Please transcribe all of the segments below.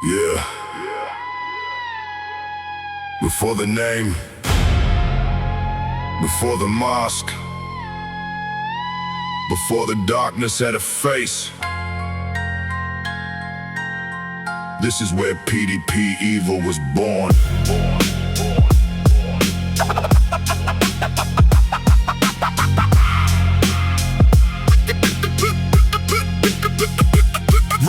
Yeah. Before the name, before the mask, before the darkness had a face. This is where PDP Evil was born.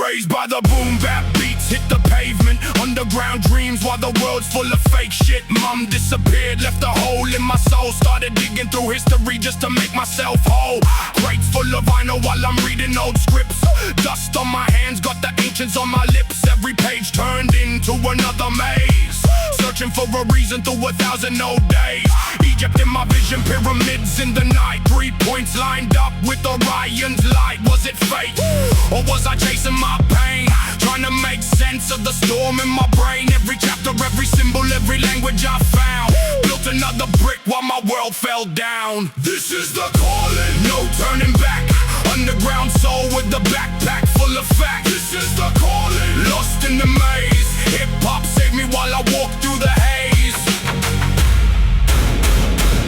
Raised by the boom bap beats, hit the pavement. Underground dreams while the world's full of fake shit. Mom disappeared, left a hole in my soul. Started digging through history just to make myself whole. Crates full of vinyl while I'm reading old scripts. Dust on my hands, got the ancients on my lips. Every page turned into another maze. Searching for a reason through 1,000 old days. Egypt in my vision, pyramids in the night. 3 points lined up with Orion's light. Was it fate? Or was I chasing my pain? Trying to make sense of the storm in my brain. Every chapter, every symbol, every language I found. Built another brick while my world fell down. This is the calling, no turning back. Underground soul with the backpack full of facts. This is the calling, lost in the maze. Hip-hop saved me while I walk through the haze.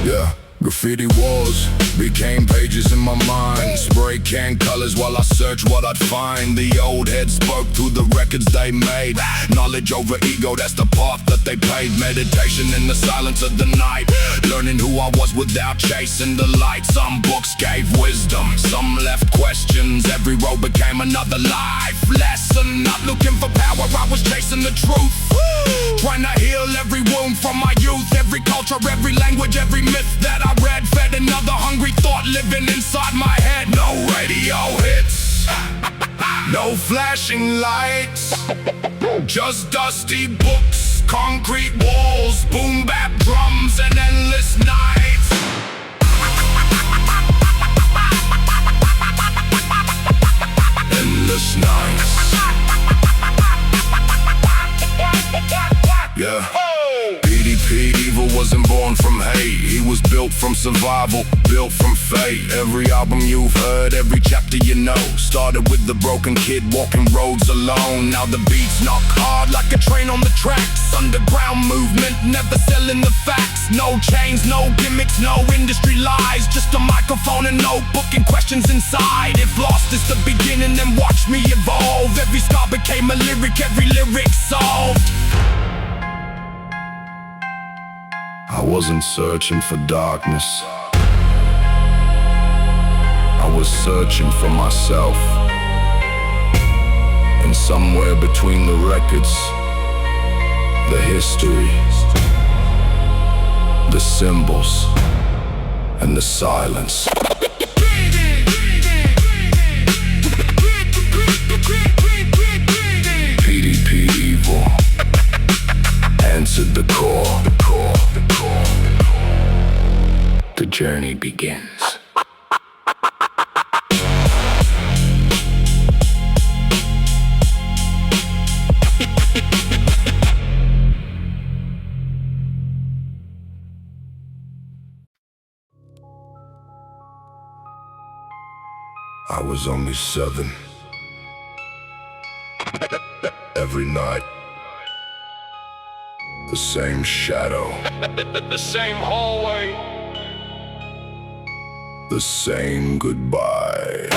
Yeah. Graffiti walls became pages in my mind. Spray can colors while I searched what I'd find. The old heads spoke through the records they made. Knowledge over ego, that's the path that they paid. Meditation in the silence of the night. Learning who I was without chasing the light. Some books gave wisdom, some left questions. Every road became another life lesson. Not looking for power, I was chasing the truth. Trying to heal every wound from my youth. Every culture, every language, every myth that I read fed another hungry thought living inside my head. No radio hits, no flashing lights, just dusty books, concrete walls, boom bap drums, and endless nights. Endless nights. Yeah. PDP Evil wasn't born from hate. He was built from survival, built from fate. Every album you've heard, every chapter you know, started with the broken kid walking roads alone. Now the beats knock hard like a train on the tracks. Underground movement, never selling the facts. No chains, no gimmicks, no industry lies. Just a microphone and notebook and questions inside. If lost is the beginning, then watch me evolve. Every scar became a lyric, every lyric solved. I wasn't searching for darkness, I was searching for myself. And somewhere between the records, the history, the symbols, and the silence, PDP Evil answered the core. The journey begins. I was only 7. Every night, the same shadow, the same hallway, the same goodbye.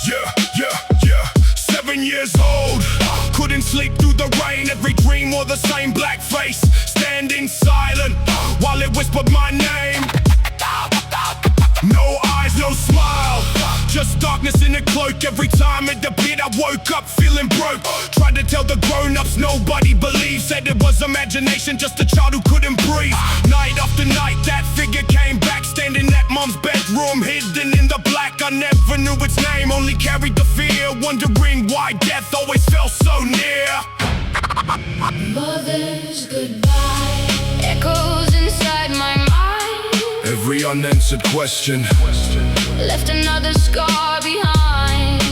Yeah. 7 years old, couldn't sleep through the rain. Every dream wore the same black face, standing silent while it whispered my name. No eyes, no smile, just darkness in a cloak. Every time it appeared I woke up feeling broke. Tried to tell the grown-ups, nobody believed. Said it was imagination, just a child who couldn't breathe. Night after night that figure came back, standing at mom's bedroom, hidden in the black. I never knew its name, only carried the fear, wondering why death always felt so near. Mother's goodbye echoes inside my mind. Every unanswered question left another scar behind.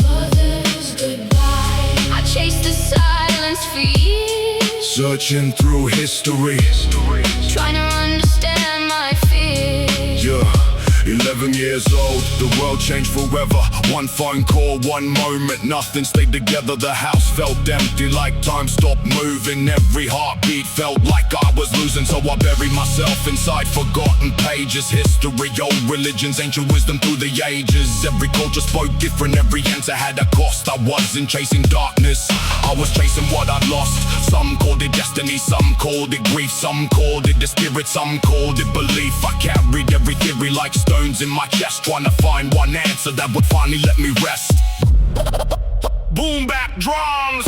Mother's goodbye, I chased the silence for years, searching through history, trying to understand Yeah, 11 years old, the world changed forever. One phone call, one moment, nothing stayed together. The house felt empty, like time stopped moving. Every heartbeat felt like I was losing, so I buried myself inside forgotten pages. History, old religions, ancient wisdom through the ages. Every culture spoke different, every answer had a cost. I wasn't chasing darkness, I was chasing what I'd lost. Some called it destiny, some called it grief, some called it the spirit, some called it belief. I carried every theory like stones in my chest, trying to find one answer that would finally let me rest. Boom bap drums,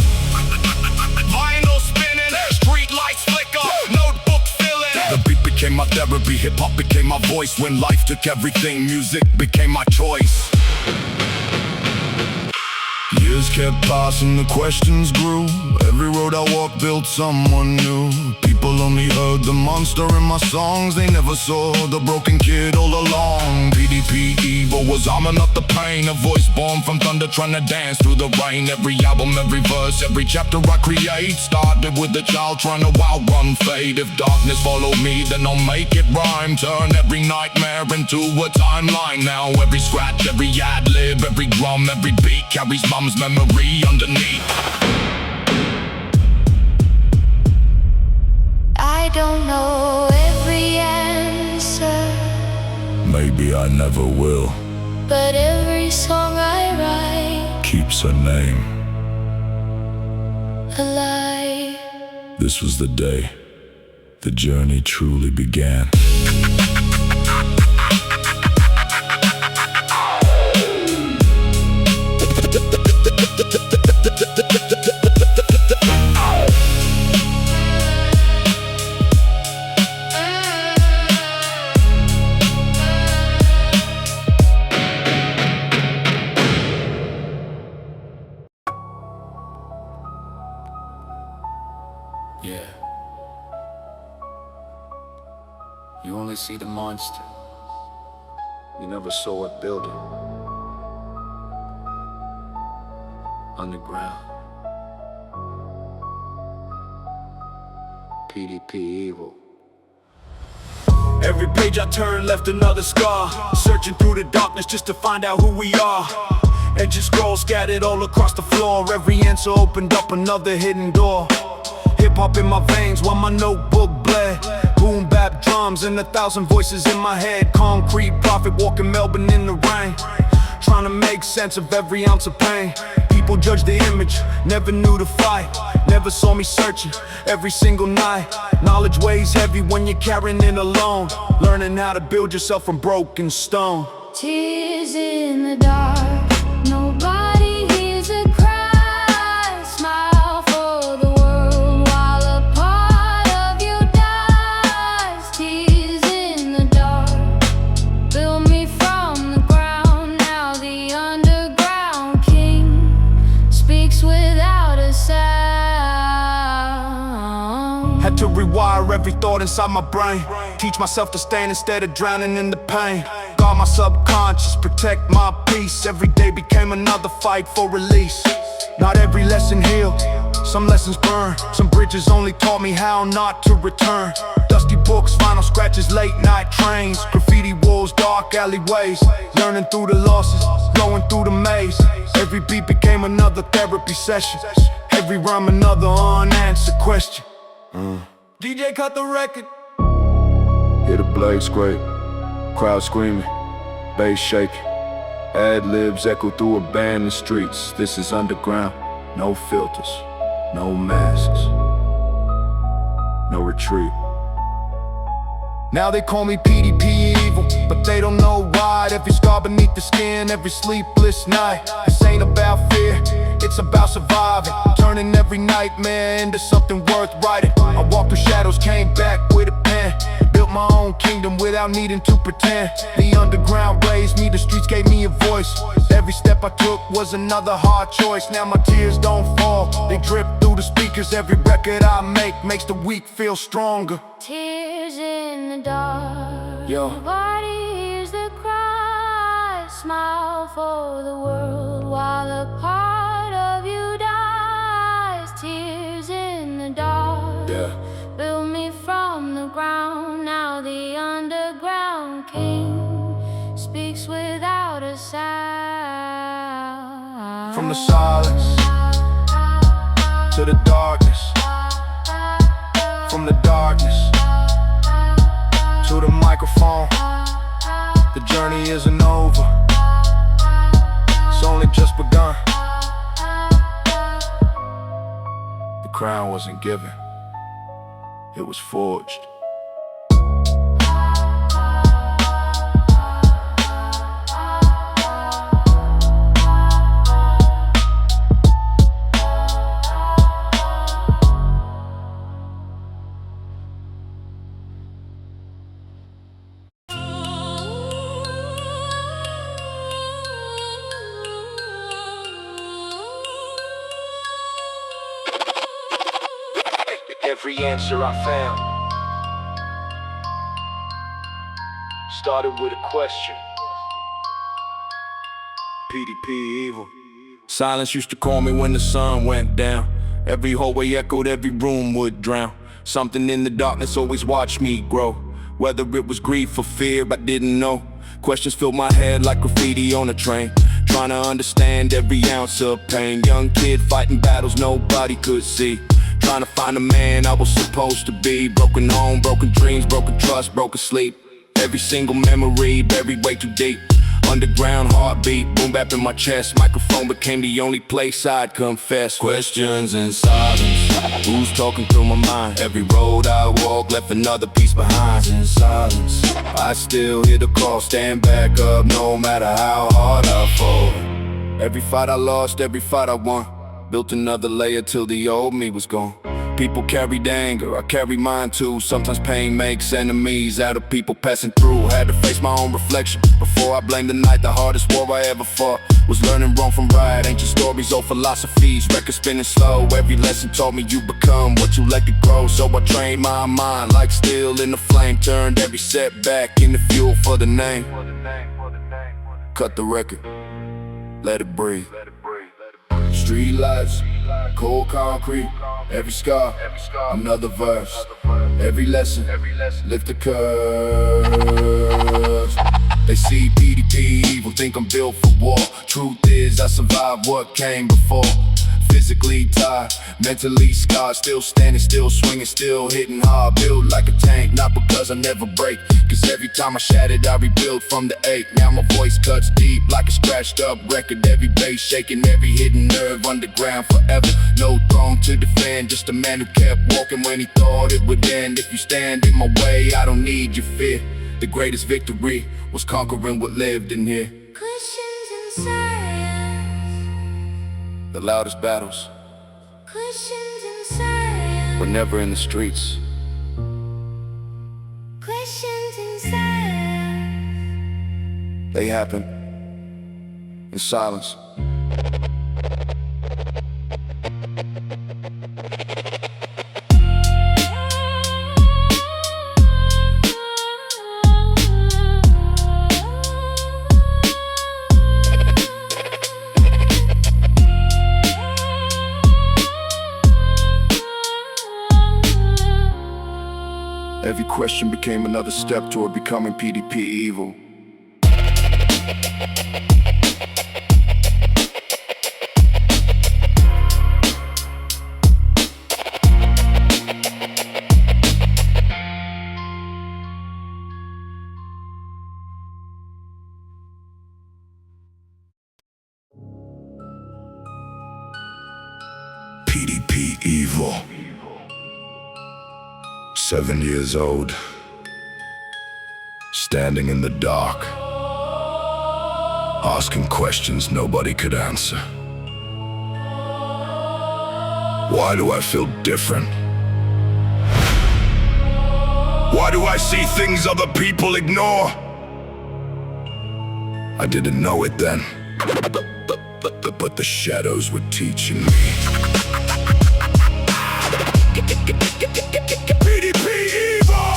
vinyl spinning, street lights flicker, notebook filling. The beat became my therapy, hip-hop became my voice. When life took everything, music became my choice. Years kept passing, the questions grew. Every road I walked built someone new. People only heard the monster in my songs, they never saw the broken kid all along. PDP evil was arming up the pain, a voice born from thunder trying to dance through the rain. Every album, every verse, every chapter I create started with a child trying to outrun fate. If darkness followed me, then I'll make it rhyme. Turn every nightmare into a timeline. Now every scratch, every ad-lib, every drum, every beat carries mom's memory underneath. I don't know every answer, Maybe I never will. but every song I write Keeps her name. alive. This was the day the journey truly began. Yeah. You only see the monster. You never saw it building. Underground. PDP evil. Every page I turned left another scar. Searching through the darkness just to find out who we are. Edges scrolls scattered all across the floor. Every answer opened up another hidden door. Hip-hop in my veins while my notebook bled. Boom bap drums and 1,000 voices in my head. Concrete prophet walking Melbourne in the rain, trying to make sense of every ounce of pain. People judge the image, never knew the fight. Never saw me searching every single night. Knowledge weighs heavy when you're carrying it alone. Learning how to build yourself from broken stone. Tears in the dark, nobody hears a cry. Smile for the world while a part of you dies. Tears in the dark, build me from the ground. Now the underground king speaks without a sound. Had to rewire every thought inside my brain. Teach myself to stand instead of drowning in the pain. Guard my subconscious, protect my peace. Every day became another fight for release. Not every lesson healed, some lessons burn. Some bridges only taught me how not to return. Dusty books, final scratches, late night trains. Graffiti walls, dark alleyways. Learning through the losses, going through the maze. Every beat became another therapy session. Every rhyme another unanswered question. DJ cut the record. Hear the blade scrape, crowd screaming, bass shaking. Ad-libs echo through abandoned streets. This is underground, no filters, no masks, no retreat. Now they call me PDP evil, but they don't know why. Every scar beneath the skin, every sleepless night. This ain't about fear, it's about surviving. Turning every nightmare into something worth writing. I walked through shadows, came back with a pen. Built my own kingdom without needing to pretend. The underground raised me, the streets gave me a voice. Every step I took was another hard choice. Now my tears don't fall, they drip through the speakers. Every record I make makes the weak feel stronger. Tears in the dark, Yo. nobody hears the cry. Smile for the world while a part of you dies. Tears in the dark, Yeah. build me from the ground. Now the underground king sound. From the silence to the darkness, from the darkness to the microphone. The journey isn't over, it's only just begun. The crown wasn't given, it was forged. Every answer I found started with a question. PDP evil. Silence used to call me when the sun went down. Every hallway echoed, every room would drown. Something in the darkness always watched me grow. Whether it was grief or fear, I didn't know. Questions filled my head like graffiti on a train, trying to understand every ounce of pain. Young kid fighting battles nobody could see, trying to find the man I was supposed to be. Broken home, broken dreams, broken trust, broken sleep. Every single memory buried way too deep. Underground heartbeat, boom bap in my chest. Microphone became the only place I'd confess. Questions in silence, who's talking through my mind? Every road I walk left another piece behind. In silence, I still hear the call, stand back up no matter how hard I fall. Every fight I lost, every fight I won, built another layer till the old me was gone. People carried anger, I carry mine too. Sometimes pain makes enemies out of people passing through. Had to face my own reflection before I blamed the night. The hardest war I ever fought was learning wrong from right. Ancient stories, old philosophies, records spinning slow. Every lesson taught me you become what you let it grow. So I trained my mind like steel in the flame, turned every setback into fuel for the name. Cut the record, let it breathe. Street lights, cold concrete, every scar, another verse. Every lesson, lift the curves. They see PDP evil, think I'm built for war. Truth is I survived what came before. Physically tired, mentally scarred, still standing, still swinging, still hitting hard. Built like a tank, not because I never break, cause every time I shattered I rebuilt from the ache. Now my voice cuts deep like a scratched up record. Every bass shaking, every hidden nerve underground forever. No throne to defend, just a man who kept walking when he thought it would end. If you stand in my way, I don't need your fear. The greatest victory was conquering what lived in here. Questions in silence. The loudest battles Questions in silence. were never in the streets. Questions in silence. They happen in silence. Every question became another step toward becoming PDP evil. PDP evil. 7 years old, standing in the dark, asking questions nobody could answer. Why do I feel different? Why do I see things other people ignore? I didn't know it then, but the shadows were teaching me. PDP evil!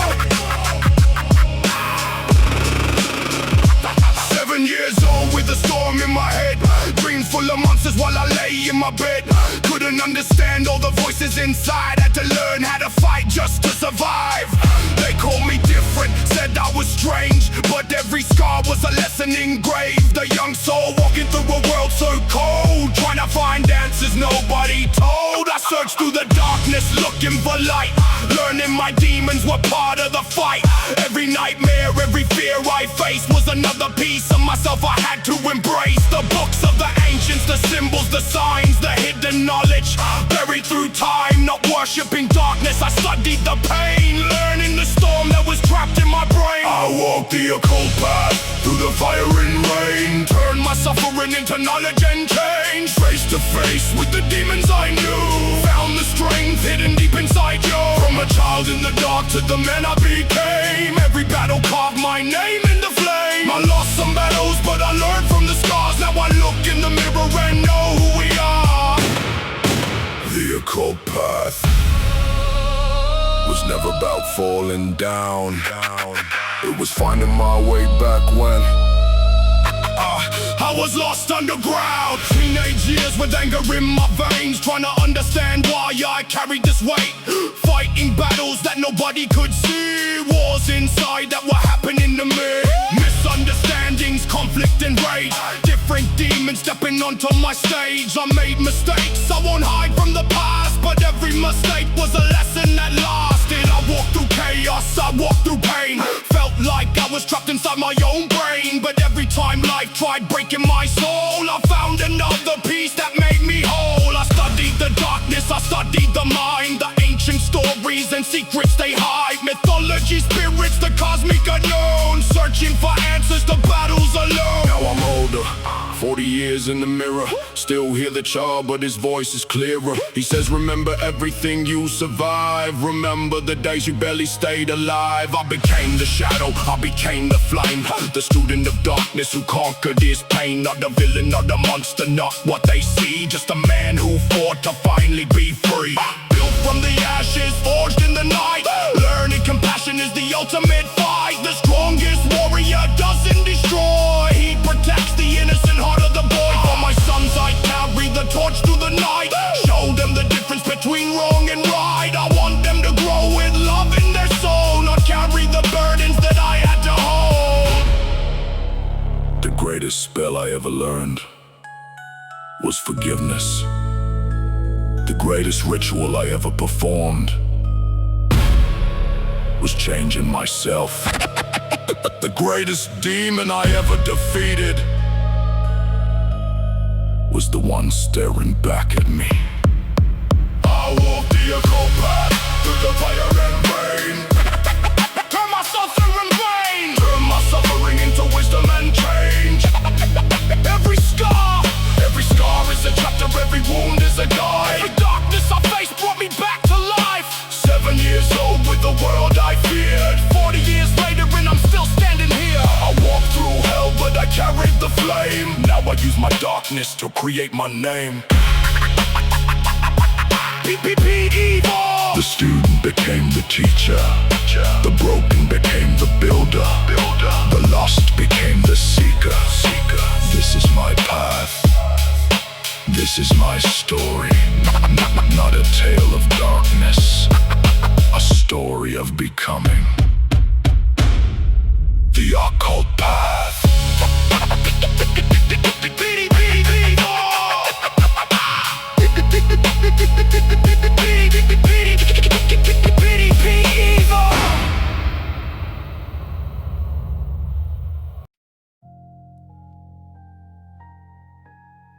7 years old with a storm in my head, dreams full of monsters while I lay in my bed. Couldn't understand all the voices inside, had to learn how to fight just to survive. They called me different, said I was strange, but every scar was a lesson engraved. A young soul walking through a world so cold, trying to find answers nobody told. I searched through the darkness looking for light, learning my demons were part of the fight. Every nightmare, every fear I faced was another piece of myself I had to embrace. The books of the ancients, the symbols, the signs, the hidden knowledge buried through time. Not worshipping darkness, I studied the pain, learning the storm that was trapped in my brain. I walked the occult path through the fire and rain, turned my suffering into knowledge and change. Face to face with the demons I knew, found the strength hidden deep inside you. From a child in the dark to the man I became, every battle carved my name in the flame. I lost some battles, but I learned from the scars. Now I look in the mirror and know who we are. The occult path was never about falling down. It was finding my way back when I was lost underground. Teenage years with anger in my veins, trying to understand why I carried this weight. Fighting battles that nobody could see, wars inside that were happening to me. Misunderstandings, conflict and rage, different demons stepping onto my stage. I made mistakes, I won't hide from the past, but every mistake was a lesson that lasted. I walked through chaos, I walked through pain, felt like I was trapped inside my own brain. But every time life tried breaking my soul, I found another piece that made me whole. I studied the darkness, I studied the mind, the ancient stories and secrets they hide. Mythology, spirits, the cosmic unknown, searching for answers to battles alone. Now I'm older, 40 years in the mirror, still hear the child but his voice is clearer. He says remember everything you survived, remember the days you barely stayed alive. I became the shadow, I became the flame, the student of darkness who conquered his pain. Not the villain, not the monster, not what they see, just a man who fought to finally be free. Built from the ashes, forged in the night, learning compassion is the ultimate fight. The strongest warrior doesn't destroy, he protects the innocent heart of the boy. For my sons I carry the torch through the night, show them the difference between wrong and right. I want them to grow with love in their soul, not carry the burdens that I had to hold. The greatest spell I ever learned was forgiveness. The greatest ritual I ever performed was changing myself. The greatest demon I ever defeated was the one staring back at me. I walk the occult path through the fire and rain, turn my suffering vain, turn my suffering into wisdom and change. Every scar is a chapter, every wound is a guide. Every darkness I faced brought me back to life. 7 years old with the world I feared, 40 years later and I'm still standing here. I walked through hell but I carried the flame, now I use my darkness to create my name. Evil. The student became the teacher, the broken became the builder, the lost became the seeker. This is my path, this is my story, not a tale of darkness, a story of becoming. The occult path.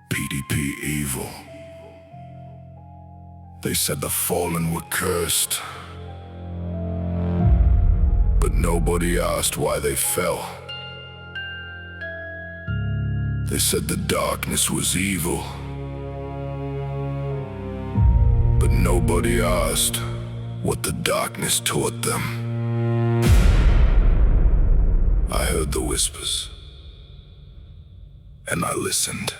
PDP evil. They said the fallen were cursed, but nobody asked why they fell. They said the darkness was evil, but nobody asked what the darkness taught them. I heard the whispers, and I listened.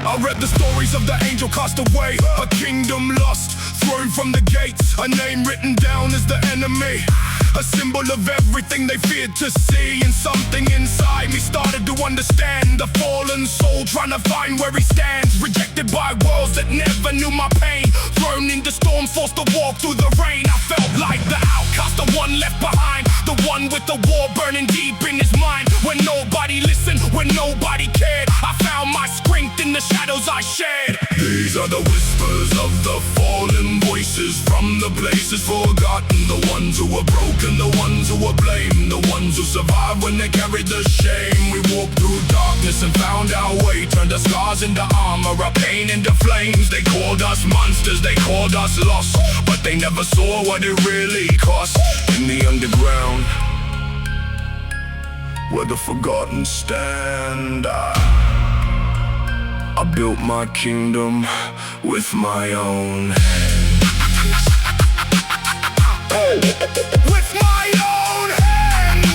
I read The stories of the angel cast away, a kingdom lost, thrown from the gates, a name written down as the enemy, a symbol of everything they feared to see. And something inside me started to understand, the fallen soul trying to find where he stands, rejected by worlds that never knew my pain, thrown into storms, forced to walk through the rain. I felt like the outcast, the one left behind, the one with the war burning deep in his mind. When nobody listened, when nobody cared, I found my strength in the shadows I shared. These are the whispers of the fallen voices from the places forgotten, the ones who were broken, the ones who were blamed, the ones who survived when they carried the shame. We walked through darkness and found our way, turned our scars into armor, our pain into flames. They called us monsters, they called us lost, but they never saw what it really cost. In the underground, where the forgotten stand, I built my kingdom with my own hands. With my own hands.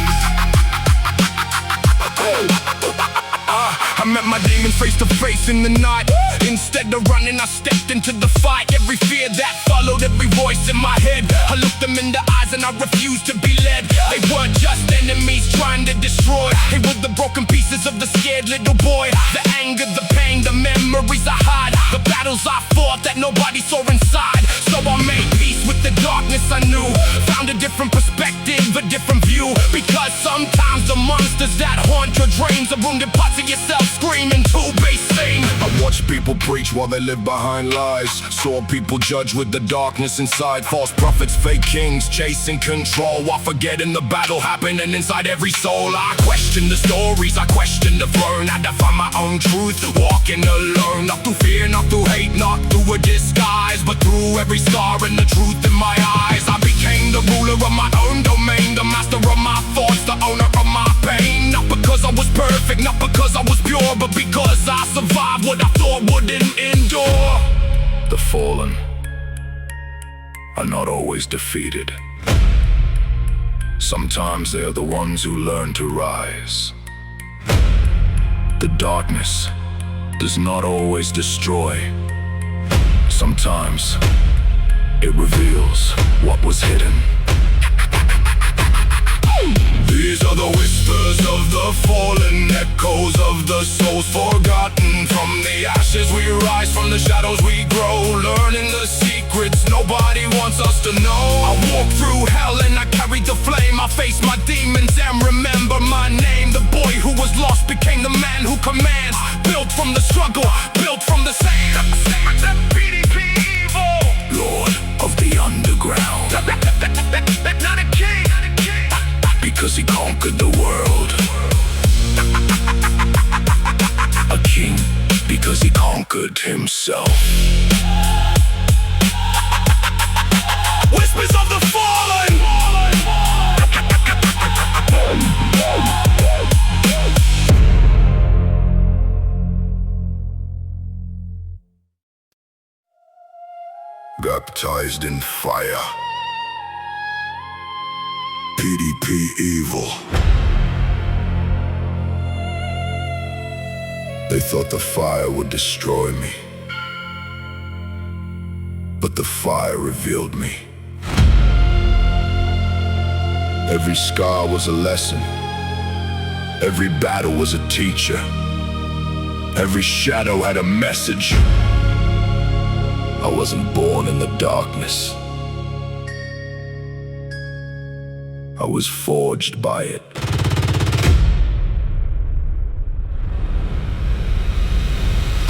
I met my demons face to face in the night. Instead of running, I stepped into the fight. Every fear that followed, every voice in my head, I looked them in the eyes and I refused to be led. They weren't just enemies trying to destroy, they were the broken pieces of the scared little boy. The anger, the pain, the memories I hide, the battles I fought that nobody saw inside. So I made peace with the darkness I knew, found a different perspective, a different view. Because sometimes the monsters that haunt your dreams are wounded parts of yourself screaming to be seen. I watched people preach while they live behind lies, saw people judge with the darkness inside, false prophets, fake kings chasing control, while forgetting the battle happening inside every soul. I questioned the stories, I questioned the throne, had to find my own truth, walking alone, not through fear, not through hate, not through a disguise, but through every scar and the truth in my eyes. I became the ruler of my own domain, the master of my thoughts, the owner of my pain. Not because I was perfect, not because I was pure, but because I survived what I thought wouldn't endure. The fallen are not always defeated. Sometimes they are the ones who learn to rise. The darkness does not always destroy. Sometimes it reveals what was hidden. These are the whispers of the fallen, echoes of the souls forgotten. From the ashes we rise, from the shadows we grow, learning the secrets nobody wants us to know. I walked through hell and I carried the flame, I faced my demons and remember my name. The boy who was lost became the man who commands, built from the struggle, built from the sand. PDP evil, Lord of the underground, not a king, because he conquered the world. A king because he conquered himself. Whispers of the fallen. Baptized in fire. PDP evil. They thought the fire would destroy me, but the fire revealed me. Every scar was a lesson, every battle was a teacher, every shadow had a message. I wasn't born in the darkness, I was forged by it.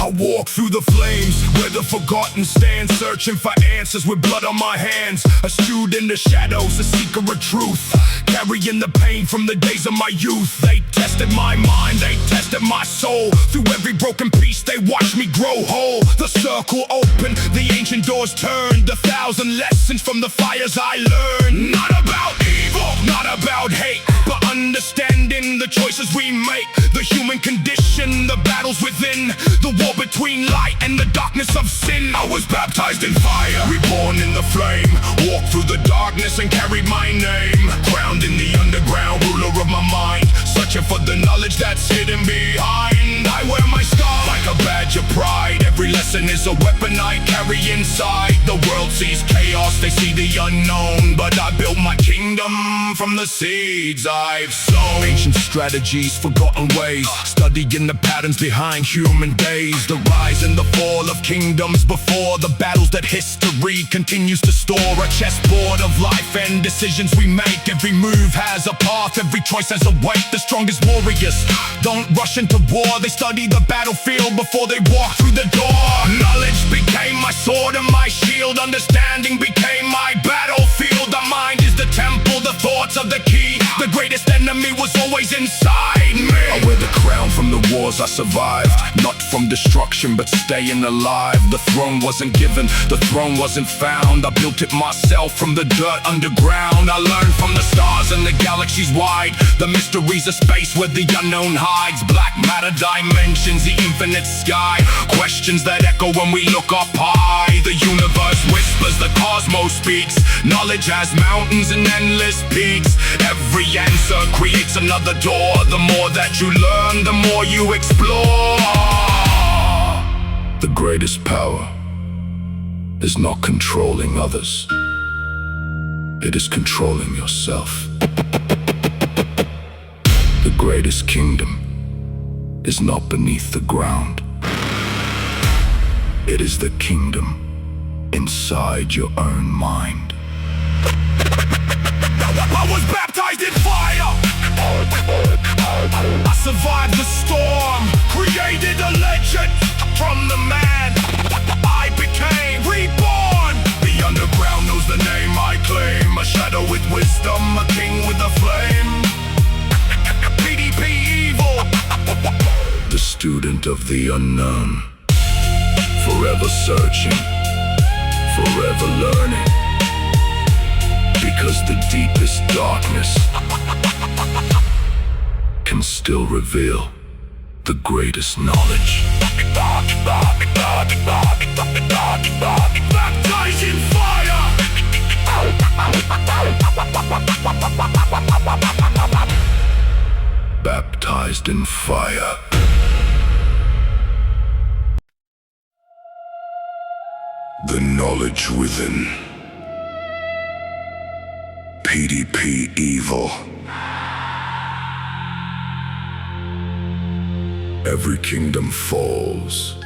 I walk through the flames where the forgotten stand, searching for answers with blood on my hands. Eschewed in the shadows, a seeker of truth, carrying the pain from the days of my youth. They tested my mind, they tested my soul. Through every broken piece they watched me grow whole. The circle opened, the ancient doors turned, 1,000 lessons from the fires I learned. Not about evil, not about hate, but understanding the choices we make. The human condition, the battles within, the war between light and the darkness of sin. I was baptized in fire, reborn in the flame, walked through the darkness and carried my name. Crowned in the underground, ruler of my mind, searching for the knowledge that's hidden behind. I wear my star like a badge of pride. is a weapon I carry inside. The world sees chaos, they see the unknown, but I built my kingdom from the seeds I've sown. Ancient strategies, forgotten ways, studying the patterns behind human days. The rise and the fall of kingdoms before the battles that history continues to store. A chessboard of life and decisions we make. Every move has a path, every choice has a weight. The strongest warriors don't rush into war, they study the battlefield before they walk through the door. Knowledge became my sword and my shield, understanding became my battlefield. The mind is the temple, the thoughts are the key. The greatest enemy was always inside me. I wear the crown from the wars I survived, not from destruction but staying alive. The throne wasn't given, the throne wasn't found. I built it myself from the dirt underground. I learned from the stars and the galaxies wide, the mysteries of space where the unknown hides. Black matter dimensions, the infinite sky, questions that echo when we look up high. The universe whispers, the cosmos speaks. Knowledge has mountains and endless peaks. Every answer creates another door. The more that you learn, the more you explore. The greatest power is not controlling others, it is controlling yourself. The greatest kingdom is not beneath the ground, it is the kingdom inside your own mind. I was baptized in fire, I survived the storm, created a legend. From the man I became reborn. The underground knows the name I claim. A shadow with wisdom, a king with a flame. PDP evil, the student of the unknown, forever searching, forever learning, because the deepest darkness can still reveal the greatest knowledge. Baptized in fire, baptized in fire. The knowledge within. PDP evil. Every kingdom falls,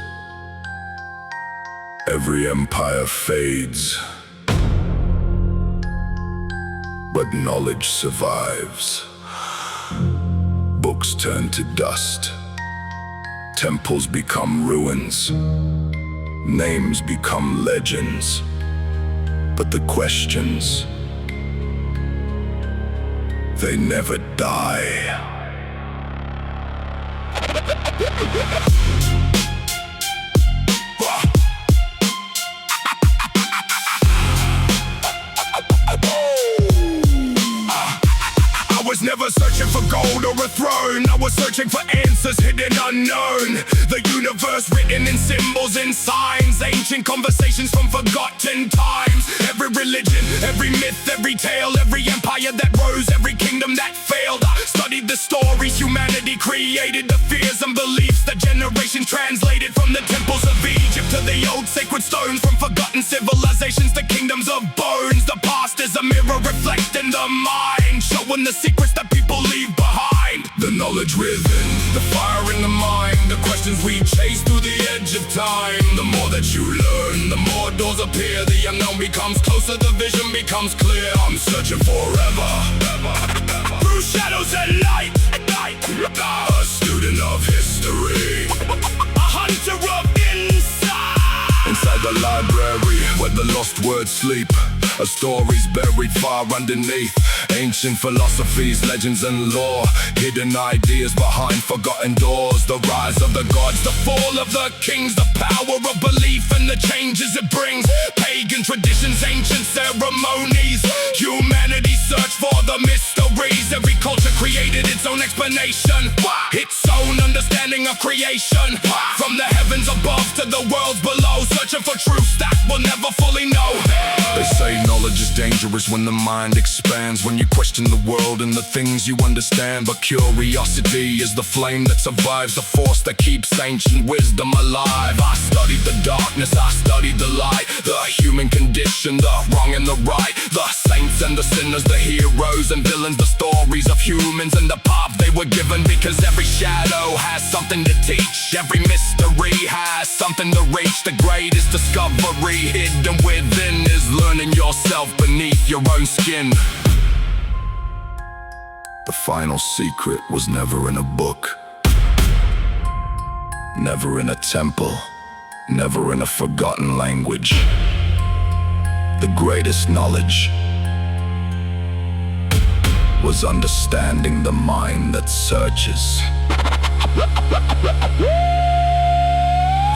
every empire fades, but knowledge survives. Books turn to dust, temples become ruins, names become legends, but the questions, they never die. I was never searching for gold or a throne, I was searching for answers hidden unknown. The universe written in symbols and signs, ancient conversations from forgotten times. Every religion, every myth, every tale, every empire that rose, every kingdom that failed. I studied the stories humanity created, the fears and beliefs that generations translated. From the temples of Egypt to the old sacred stones, from forgotten civilizations to kingdoms of bones. The past is a mirror reflecting the mind, showing the secrets that people leave behind. The knowledge within, the fire in the mind, the questions we chase through the edge of time. The more that you learn, the more doors appear. The unknown becomes closer, the vision becomes clear. I'm searching forever, through shadows and light. A student of history, a hunter of insight. Inside the library, where the lost words sleep, a story's buried far underneath. Ancient philosophies, legends and lore, hidden ideas behind forgotten doors. The rise of the gods, the fall of the kings, the power of belief and the changes it brings. Pagan traditions, ancient ceremonies, humanity search for the mysteries. Every culture created its own explanation, its own understanding of of creation. From the heavens above to the worlds below, searching for truths that we'll never fully know. They say knowledge is dangerous when the mind expands, when you question the world and the things you understand. But curiosity is the flame that survives, the force that keeps ancient wisdom alive. I studied the darkness, I studied the light, the human condition, the wrong and the right, the saints and the sinners, the heroes and villains, the stories of humans and the path they were given. Because every shadow has something to teach, every mystery has something to reach. The greatest discovery hidden within is learning yourself beneath your own skin. The final secret was never in a book, never in a temple, never in a forgotten language. The greatest knowledge was understanding the mind that searches.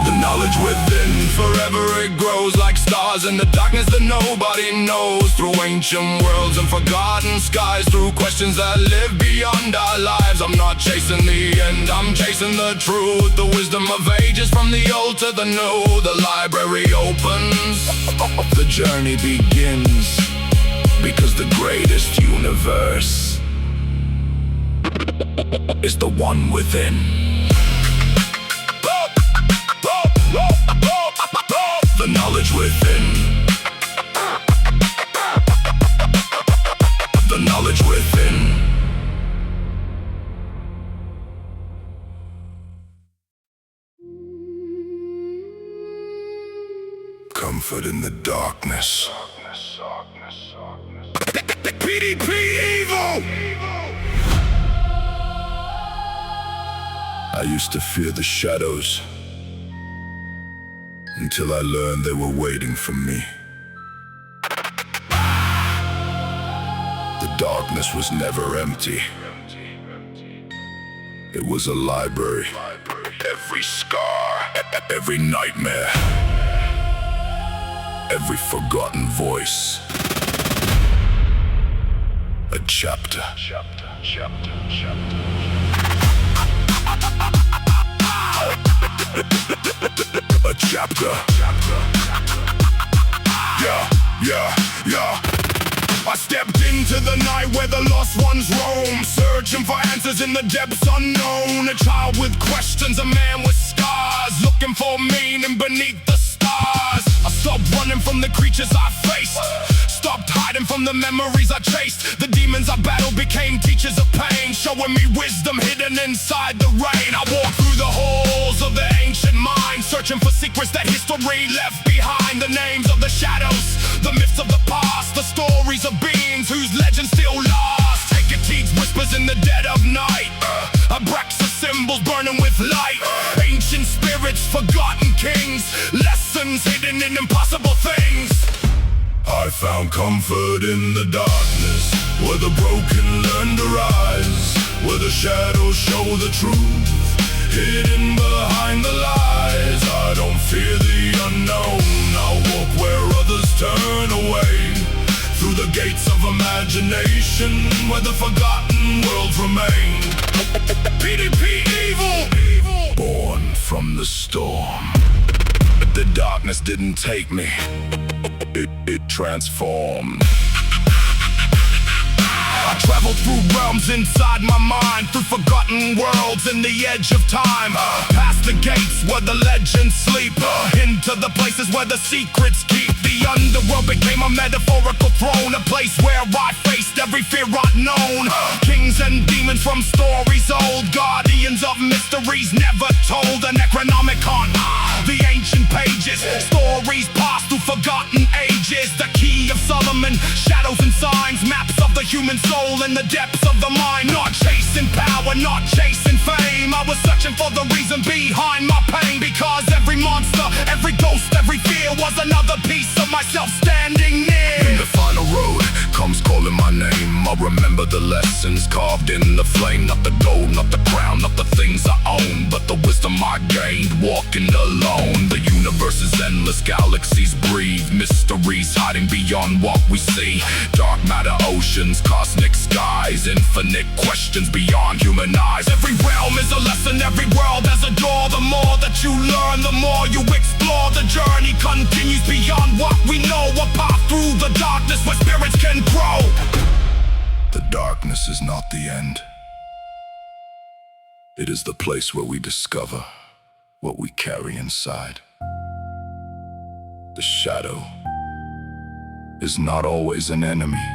The knowledge within, forever it grows like stars in the darkness that nobody knows. Through ancient worlds and forgotten skies, through questions that live beyond our lives. I'm not chasing the end, I'm chasing the truth. The wisdom of ages, from the old to the new. The library opens, the journey begins, because the greatest universe is the one within. The knowledge within. The knowledge within. Comfort in the darkness. PDP evil! I used to fear the shadows, until I learned they were waiting for me. The darkness was never empty. It was a library. Every scar, every nightmare, every forgotten voice. A chapter. A chapter. Yeah. I stepped into the night where the lost ones roam, searching for answers in the depths unknown. A child with questions, a man with scars, looking for meaning beneath the stars. I stopped running from the creatures I faced, stopped hiding from the memories I chased. The demons I battled became teachers of pain, showing me wisdom hidden inside the rain. I walked through the halls of the ancient mind, searching for secrets that history left behind. The names of the shadows, the myths of the past, the stories of beings whose legends still last. Hecate's whispers in the dead of night, Abraxas symbols burning with light. Ancient spirits, forgotten kings, lessons hidden in impossible things. I found comfort in the darkness, where the broken learn to rise, where the shadows show the truth, hidden behind the lies. I don't fear the unknown, I'll walk where others turn away, through the gates of imagination, where the forgotten worlds remain. PDP evil, born from the storm. But the darkness didn't take me, it transformed. I traveled through realms inside my mind, through forgotten worlds in the edge of time, past the gates where the legends sleep, into the places where the secrets keep. The underworld became a metaphorical throne, a place where I faced every fear I'd known. Kings and demons from stories old, guardians of mysteries never told. The Necronomicon, the ancient pages, stories passed through forgotten ages. The key of Solomon, shadows and signs, maps of the human soul in the depths of the mind. Not chasing power, not chasing fame, I was searching for the reason behind my pain. Because every monster, every ghost, every fear was another piece of myself standing near. In the final road comes calling my name, I'll remember the lessons carved in the flame. Not the gold, not the crown, not the things I own, but the wisdom I gained walking alone. The universe is endless, galaxies breathe, mysteries hiding beyond what we see. Dark matter oceans, cosmic skies, infinite questions beyond human eyes. Every realm is a lesson, every world has a more you explore, the journey continues beyond what we know. A path through the darkness where spirits can grow. The darkness is not the end. It is the place where we discover what we carry inside. The shadow is not always an enemy.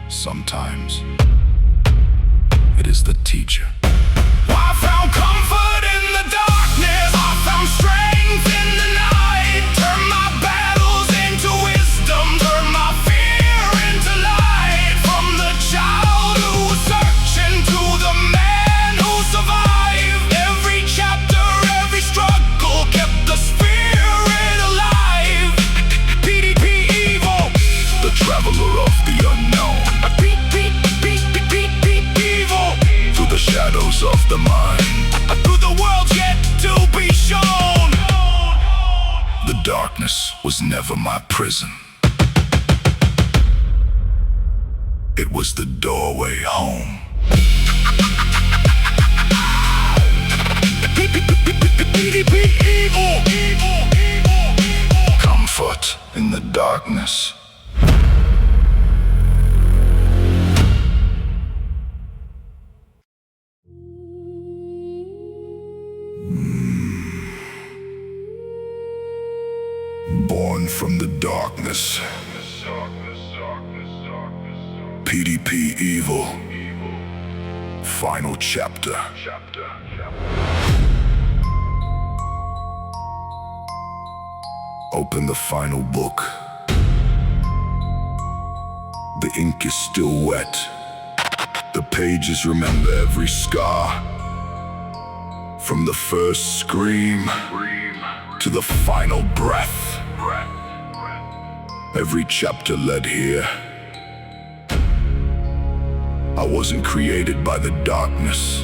Sometimes it is the teacher. I found comfort in the darkness. I found strength in the night. Turn my battles into wisdom. Turn my fear into light. From the child who was searching to the man who survived. Every chapter, every struggle kept the spirit alive. PDP evil, The traveler of the unknown. evil. Through the shadows of the mind. Through the world's yet to be shown. The darkness was never my prison. It was the doorway home. PDP evil. Comfort in the darkness. Born from the darkness. PDP evil. Final chapter. Open the final book. The ink is still wet. The pages remember every scar. From the first scream to the final breath. Every chapter led here. I wasn't created by the darkness.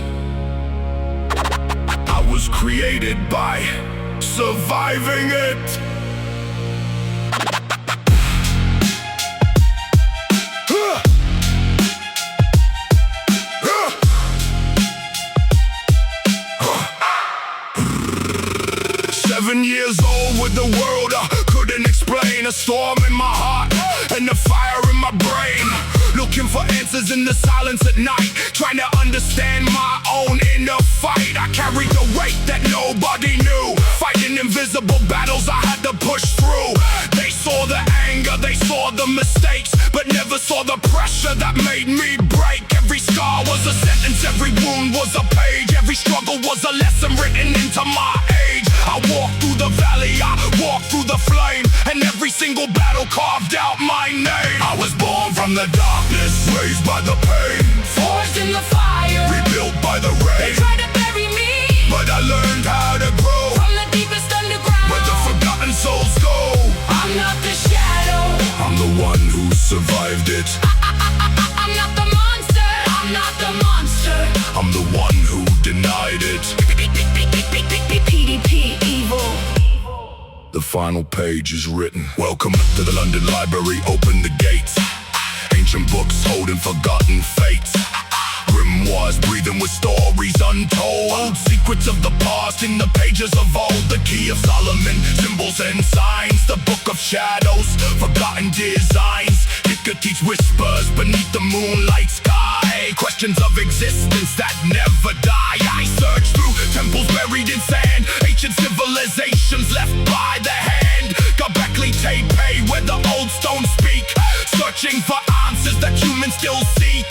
I was created by surviving it. Seven years old with the world I couldn't explain. A storm in my heart and a fire in my brain. Looking for answers in the silence at night. Trying to understand my own inner fight. I carried the weight that nobody knew. Fighting invisible battles I had to push through. They saw the anger, they saw the mistakes, but never saw the pressure that made me break. Every scar was a sentence, every wound was a page. Every struggle was a lesson written into my age. I walked through the valley, I walked through the flame, and every single battle carved out my name. I was born from the darkness, raised by the pain, Forged in the fire. rebuilt by the They rain. tried to bury me But I learned how to grow, from the deepest underground. where the forgotten souls go. I'm not the shadow. I'm the one who survived it. I'm not the monster. I'm not the monster. I'm the one who denied it. PDP evil. The final page is written. Welcome to the London Library, open the gates. Ancient books holding forgotten fates. Grimoires breathing with stories untold. Secrets of the past in the pages of old. The key of Solomon, symbols and signs. The book of shadows, forgotten designs. It could teach whispers beneath the moonlight sky. Questions of existence that never die. I search through temples buried in sand. Ancient civilizations left by the hand. Göbekli Tepe, where the old stones speak. Searching for answers that humans still seek.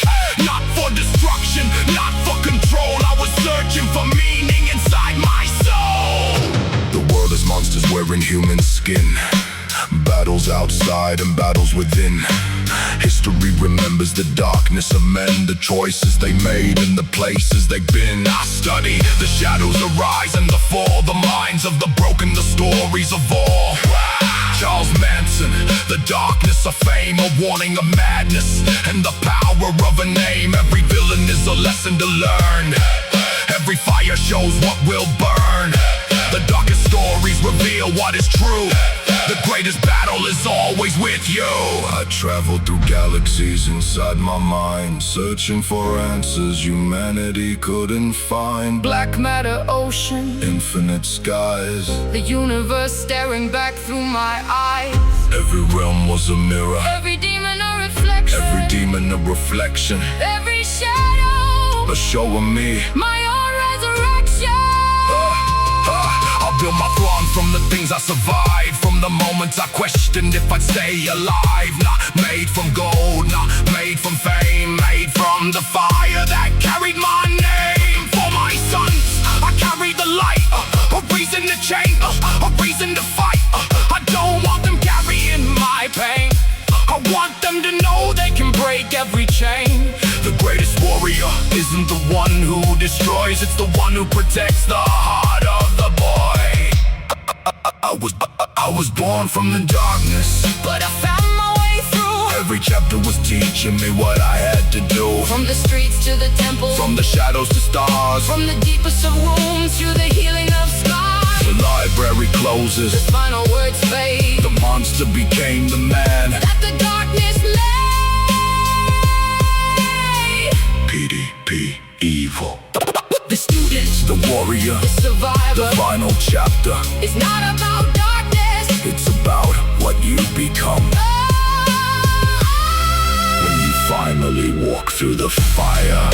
Not for destruction, not for control. I was searching for meaning inside my soul. The world is monsters wearing human skin. Battles outside and battles within. History remembers the darkness of men, the choices they made and the places they've been. I study the shadows arise and the fall, the minds of the broken, the stories of all. Charles Manson, the darkness of fame, a warning of madness and the power of a name. Every villain is a lesson to learn. Every fire shows what will burn. The darkest stories reveal what is true. The greatest battle is always with you. I traveled through galaxies inside my mind, searching for answers humanity couldn't find. Black matter ocean, Infinite skies, the universe staring back through my eyes. every realm was a mirror, Every demon a reflection, every demon a reflection, every shadow a show of me. my own resurrection. I'll build my throne from the things I survived, from the moments I questioned if I'd stay alive. Not made from gold, not made from fame, made from the fire that carried my name. For my sons, I carry the light, a reason to change, a reason to fight. I don't want them carrying my pain. I want them to know they can break every chain. The greatest warrior isn't the one who destroys, it's the one who protects the heart of the boy. I was born from the darkness, But I found my way through. every chapter was teaching me what I had to do. From the streets to the temple, From the shadows to stars, from the deepest of wounds to the healing of scars. the library closes, The final words fade, the monster became the man. that the darkness lay. PDP, evil. The student, The warrior, the survivor, the final chapter. it's not about darkness. It's about what you become when you finally walk through the fire.